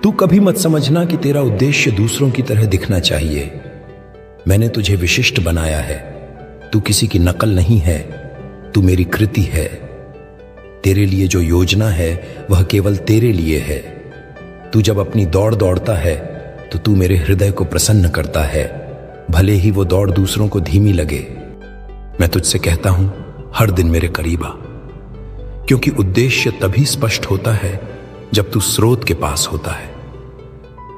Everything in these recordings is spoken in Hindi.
तू कभी मत समझना कि तेरा उद्देश्य दूसरों की तरह दिखना चाहिए। मैंने तुझे विशिष्ट बनाया है। तू किसी की नकल नहीं है, तू मेरी कृति है। तेरे लिए जो योजना है वह केवल तेरे लिए है। तू जब अपनी दौड़ दौड़ता है तो तू मेरे हृदय को प्रसन्न करता है, भले ही वो दौड़ दूसरों को धीमी लगे। मैं तुझसे कहता हूं, हर दिन मेरे करीब आ, क्योंकि उद्देश्य तभी स्पष्ट होता है जब तू स्रोत के पास होता है।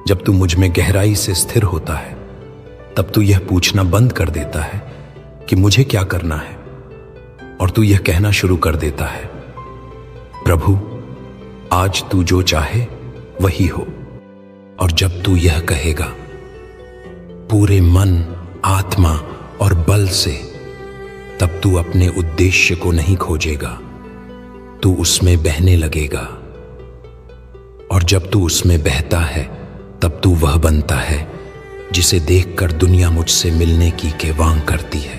जब तू मुझ में गहराई से स्थिर होता है, तब तू यह पूछना बंद कर देता है कि मुझे क्या करना है, और तू यह कहना शुरू कर देता है, प्रभु आज तू जो चाहे वही हो। और जब तू यह कहेगा पूरे मन, आत्मा और बल से, तब तू अपने उद्देश्य को नहीं खोजेगा, तू उसमें बहने लगेगा। और जब तू उसमें बहता है तब तू वह बनता है जिसे देखकर दुनिया मुझसे मिलने की केवांग करती है।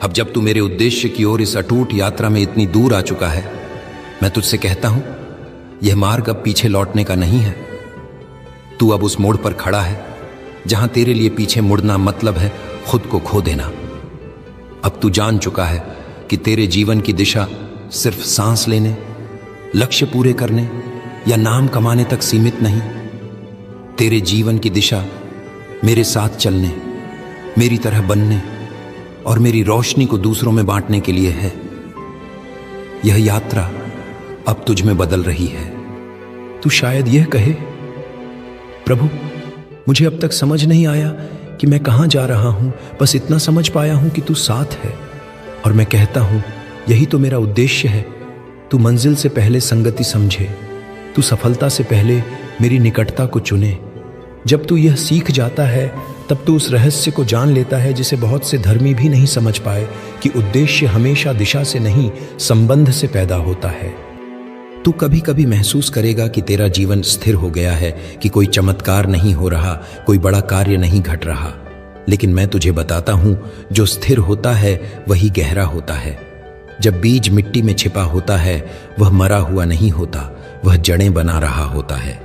अब जब तू मेरे उद्देश्य की ओर इस अटूट यात्रा में इतनी दूर आ चुका है, मैं तुझसे कहता हूं, यह मार्ग अब पीछे लौटने का नहीं है। तू अब उस मोड़ पर खड़ा है जहां तेरे लिए पीछे मुड़ना मतलब है खुद को खो देना। अब तू जान चुका है कि तेरे जीवन की दिशा सिर्फ सांस लेने, लक्ष्य पूरे करने या नाम कमाने तक सीमित नहीं। तेरे जीवन की दिशा मेरे साथ चलने, मेरी तरह बनने और मेरी रोशनी को दूसरों में बांटने के लिए है। यह यात्रा अब तुझ में बदल रही है। तू शायद यह कहे, प्रभु मुझे अब तक समझ नहीं आया कि मैं कहां जा रहा हूं, बस इतना समझ पाया हूं कि तू साथ है। और मैं कहता हूं, यही तो मेरा उद्देश्य है। तू मंजिल से पहले संगति समझे, तू सफलता से पहले मेरी निकटता को चुने। जब तू यह सीख जाता है तब तू उस रहस्य को जान लेता है जिसे बहुत से धर्मी भी नहीं समझ पाए, कि उद्देश्य हमेशा दिशा से नहीं, संबंध से पैदा होता है। तू कभी कभी महसूस करेगा कि तेरा जीवन स्थिर हो गया है, कि कोई चमत्कार नहीं हो रहा, कोई बड़ा कार्य नहीं घट रहा। लेकिन मैं तुझे बताता हूं, जो स्थिर होता है वही गहरा होता है। जब बीज मिट्टी में छिपा होता है, वह मरा हुआ नहीं होता, वह जड़ें बना रहा होता है।